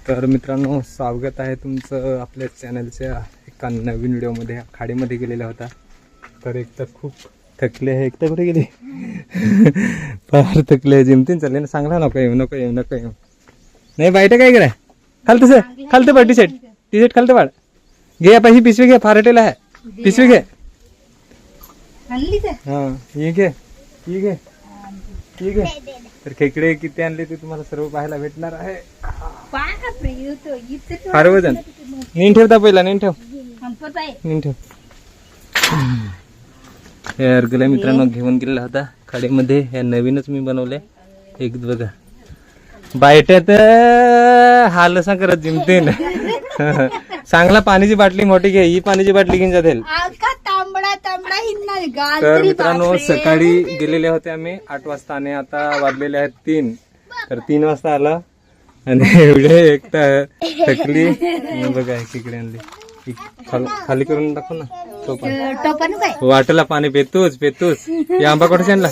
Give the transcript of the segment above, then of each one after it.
तर मित्रांनो, स्वागत आहे तुमचं आपल्या चॅनलच्या एका नवीन व्हिडिओमध्ये. खाडीमध्ये गेलेला होता. तर एक तर खूप थकले आहे. एक तर कुठे गेली फार थकले. जिमतीन चालले ना. सांगला नको येऊ नको येऊ नको येऊ. नाही बाईट काय कराय खालतं सर खालतं पाड टी शर्ट खालतं पाड. घे आता ही पिशवी घे. फार हटेला आहे पिशवी घे. हा ही घे ही घे ठीक आहे. तर खेकडे किती आणले ते तुम्हाला सर्व पाहायला भेटणार आहे. फार वजन नीन ठेवता पहिला नीन ठेव नीन ठेव. हे अर्गला मित्रांनो घेऊन गेलेला होता खाडीमध्ये. हे नवीनच मी बनवले. एक बघा बायट्यात हाल असा करत जिमते ना. चांगला पाण्याची बाटली मोठी घे. ही पाण्याची बाटली घेऊन जातील. तर मित्रांनो सकाळी गेलेले होते आम्ही 8 वाजता आणि आता वाजलेले आहेत 3. तर 3 वाजता आला आणि एवढे एकटा थकली. बघा तिकडे आणली. खाली करून टाकू ना टोपण. वाटला पाणी पेतूच पेतूच. या आंबा कुठे आणला.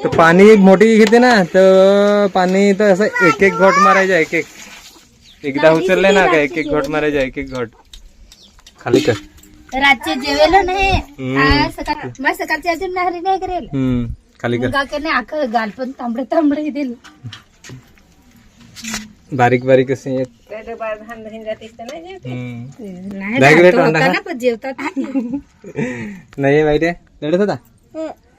तर पाणी मोठी घेते ना तर पाणी तर असं एक एक घोट मारायचा. एक एक एकदा उचलले ना का एक एक घोट मारायचा. एक एक घोट खाली कर. रातचे जेवेल नाही सकाळची अजून नाहरी नाही करेल. खाली कर. आखं गाल पण तांबडे तांबडे देईल. बारीक बारीक असे जेवतात नाही माहिती लढत होता.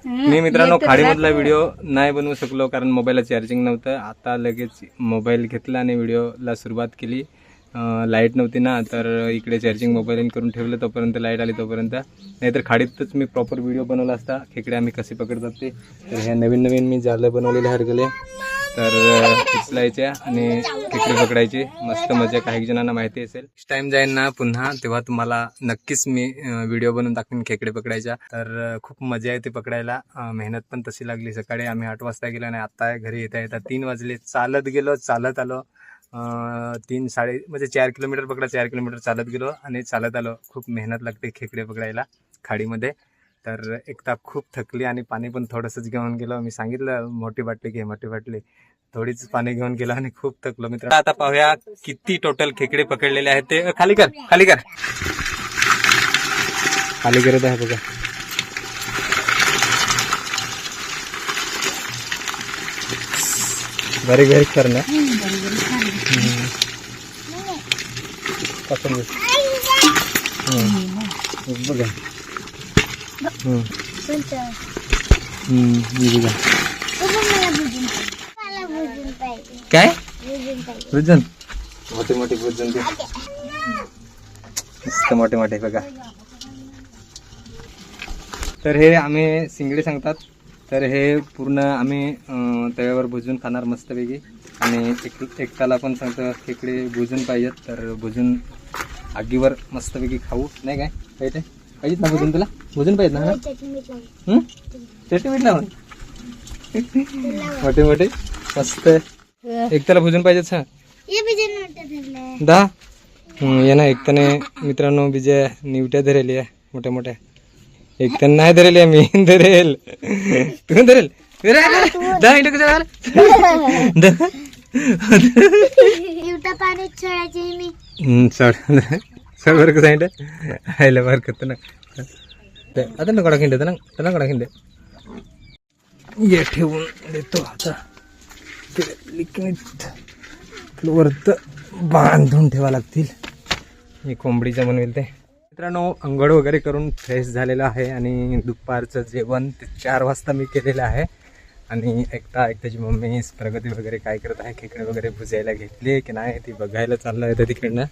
मी मित्रांनो खाडीमधला व्हिडिओ नाही बनवू शकलो कारण मोबाईलला चार्जिंग नव्हतं. आता लगेच मोबाईल घेतला आणि व्हिडिओला सुरुवात केली. लाईट नव्हती ना तर इकडे चार्जिंग मोबाईल करून ठेवलं. तोपर्यंत लाईट आली तोपर्यंत. नाहीतर खाडीतच मी प्रॉपर व्हिडिओ बनवला असता. खेकडे आम्ही कसे पकडतात ते. तर ह्या नवीन नवीन मी जालं बनवलेले हरगले. तर उचलायच्या आणि खेकडे पकडायचे. मस्त मजा. काही जणांना माहिती असेल. नेक्स्ट टाइम जाईन ना पुन्हा तेव्हा तुम्हाला नक्कीच मी व्हिडिओ बनवून टाकून खेकडे पकडायच्या. तर खूप मजा येते पकडायला. मेहनत पण तशी लागली. सकाळी आम्ही 8 वाजता गेलो आणि आता घरी येता येता 3 वाजले. चालत गेलो चालत आलो. 4 किलोमीटर पकडा. 4 किलोमीटर चालत गेलो आणि चालत आलो. खूप मेहनत लागते खेकडे पकडायला खाडीमध्ये. तर एकदा खूप थकली आणि पाणी पण थोडंसंच घेऊन गेलो. मी सांगितलं मोठी बाटली घे मोठी बाटली. थोडीच पाणी घेऊन गेलो आणि खूप थकलो मित्र. आता पाहूया किती टोटल खेकडे पकडलेले आहेत ते. खाली कर खाली कर खाली करत आहे बघा. बारीक बारीक कर ना. बघा काय भुजन मोठे मोठे भुजन ते मस्त मोठे मोठे बघा. तर हे आम्ही शिंगडे सांगतात. तर हे पूर्ण आम्ही तव्यावर भुजून खाणार मस्तपैकी. आणि एकट्याला पण सांगतो खेकडे भुजून पाहिजेत. तर भुजून आगीवर मस्तपैकी खाऊ. नाही काय पाहिजेत ना भुजून. तुला भुजून पाहिजेत ना. चटणी मीठ लावून मोठे मोठे मस्त. एकट्याला भुजून पाहिजेत. सांग 10. ये ना एकट्याने मित्रांनो बिजा निवट्या धरेली आहे मोठ्या मोठ्या. एकट्याने नाही धरेल आहे. मी धरेल तू धरेल. 10 मिनिटं कसं झालं. चढ चढ बरं कसं सांगितलं. आयला बार करतो ना आता ना कडा खिंड ना त्याला कडा खिंड ये ठेवून देतो. आता वरत बांधून ठेवा लागतील. हे कोंबडीचं बनवेल ते. मित्रांनो अंघोळ वगैरे करून फ्रेश झालेलं आहे आणि दुपारचं जेवण ते 4 वाजता मी केलेलं आहे. आणि एकट्याची मम्मी प्रगती वगैरे काय करत आहे. खेकडे वगैरे भुजायला घेतले की नाही ती बघायला चाललं आहे तिकडनं.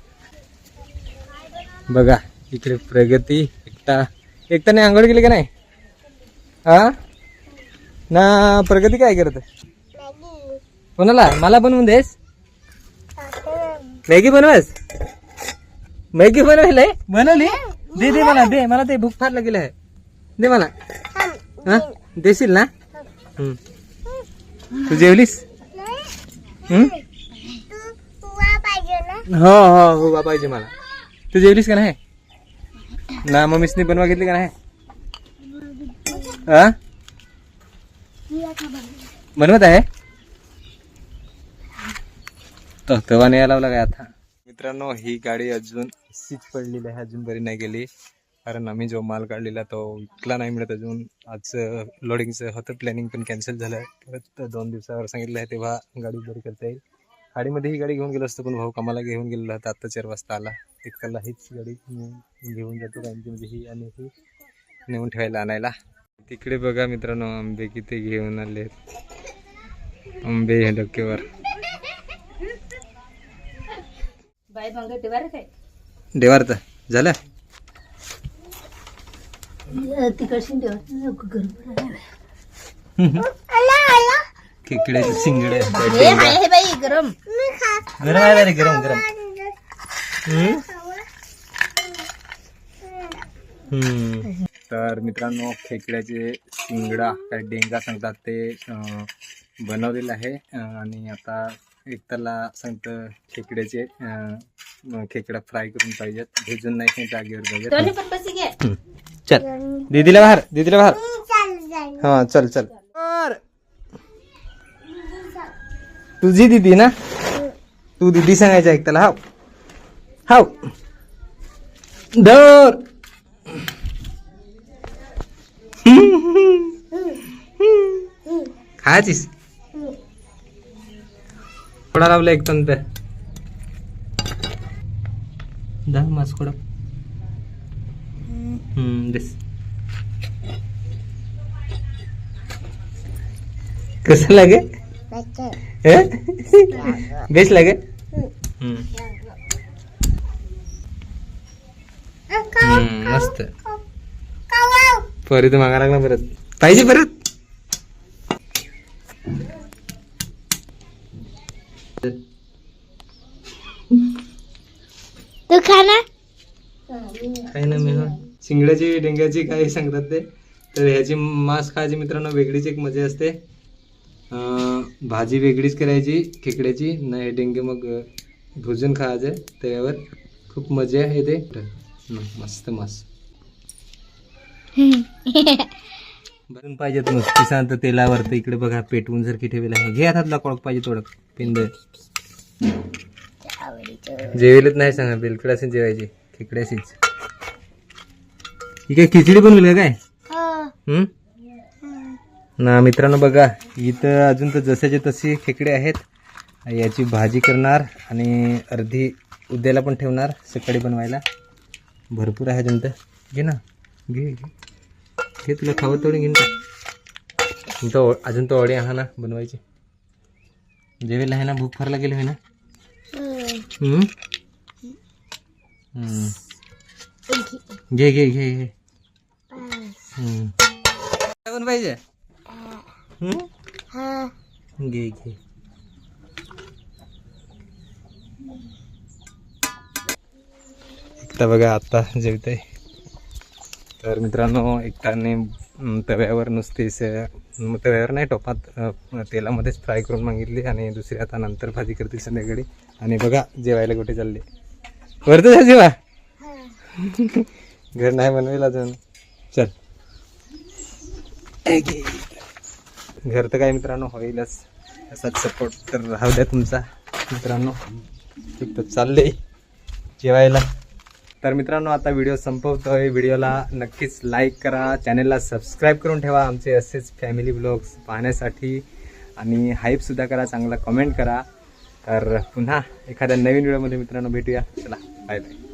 बघा इकडे प्रगती एकट्याने आंघोळ केली का नाही. हा ना प्रगती काय करत. कोणाला मला बनवून देस. मॅगी बनवास. मॅगी बनवायला बनवली. दे दे मला दे मला ते भूक फार लागेल आहे. दे मला. हा देशील ना. तू जेवलीस. हो हो हो पाहिजे मला. तू जेवलीस का नाही ना. मम्मीसनी बनवा घेतली का नाही. बनवत आहे. तेव्हा नाही लावला काय आता. मित्रांनो ही गाडी अजून अशीच पडलेली आहे, अजून बरी नाही गेली. कारण आम्ही जो माल काढलेला तो विकला नाही मिळत अजून. आज लोडिंगचं होतं प्लॅनिंग पण कॅन्सल झालं. परत 2 दिवसावर सांगितलं आहे तेव्हा गाडी बरी करता येईल. खाडीमध्ये ही गाडी घेऊन गेलो असतो पण भाऊ कामाला घेऊन गेलेला होता. आता 4 वाजता आला. एकट्याला हीच गाडी घेऊन जातो कारण म्हणजे ही आणि ही नेऊन ठेवायला आणायला. तिकडे बघा मित्रांनो आंबे किती घेऊन आले. आंबे हे डोक्यावर. बाई मग देवार काय देवार तर झालं. तिकडशी देवार खेकड्याचे शिंगडे आहे बाई गरम गरम आहे रे, गरम गरम. तर मित्रांनो खेकड्याचे शिंगडा काय डेंगा सांगतात ते बनवलेलं आहे. आणि आता एक त्याला सांगतं खेकड्याचे खेकडा फ्राय करून पाहिजेत, भिजून नाही काही जागेवर पाहिजेत. चल दीदीला बाहेर, दीदीला बाहेर. हा चल चल. तुझी दीदी ना, तू दीदी सांगायचं ऐक त्याला. हाव हाव दर. खायचीस थोडा लावला एक तंत दा मास कोडा. दिस कसं लागे बेस लागे. मस्त. परत मागा लागला परत पाहिजे परत. तू खाना काही ना मी शिंगड्याची डेंग्याची काही सांगतात ते. तर ह्याची मांस खायची मित्रांनो वेगळीच एक मजा असते. भाजी वेगळीच करायची खेकड्याची नाही, डेंगे मग भुजून खायचं त्यावर खूप मजा येते. मस्त मस्त भरून पाहिजेत नुसती सांगतं तेलावर. तर इकडे बघा पेटवून जर की ठेवलेलं आहे. घे हातातला कोळक पाहिजे थोडं पिंड. जेवेलच नाही सांगा बिलकुल असेल जेवायची खेकड्याशीच. ही काय खिचडी बनवली काय ना मित्रांनो. बघा इथं अजून तर जसेचे तसे खेकडे आहेत. याची भाजी करणार आणि अर्धी उद्याला पण ठेवणार सकाळी बनवायला. भरपूर आहे अजून तर. घे ना घे घे घे तुला खावं तेवढे घेऊन तो. अजून तो अडी आहे ना बनवायची. जेवेल आहे ना, भूक फार लागेल आहे ना. घे घे घे घे. पण पाहिजे घे घे. एकटा बघा आता जेवतंय. तर मित्रांनो एकटाने तव्यावर नुसतीच तव्यावर नाही टोपात तेलामध्येच फ्राय करून मागितली आणि दुसरी आता नंतर भाजी करते संध्याकाळी. आणि बघा जेवायला कुठे चालले. वरतं जा जेवा. घर नाही बनवेल अजून. चल घर तर काय मित्रांनो होईलच. असाच सपोर्ट तर राहू द्या तुमचा मित्रांनो. एक तर चालले जेवायला. तर मित्रांनो आता व्हिडिओ संपवतोय. व्हिडिओला नक्कीच लाईक करा, चॅनलला सबस्क्राईब करून ठेवा आमचे असेच फॅमिली ब्लॉग्स पाहण्यासाठी. आणि हाईपसुद्धा करा, चांगला कमेंट करा. तर पुन्हा एखाद्या नवीन व्हिडिओमध्ये मित्रांनो भेटूया. चला बाय बाय.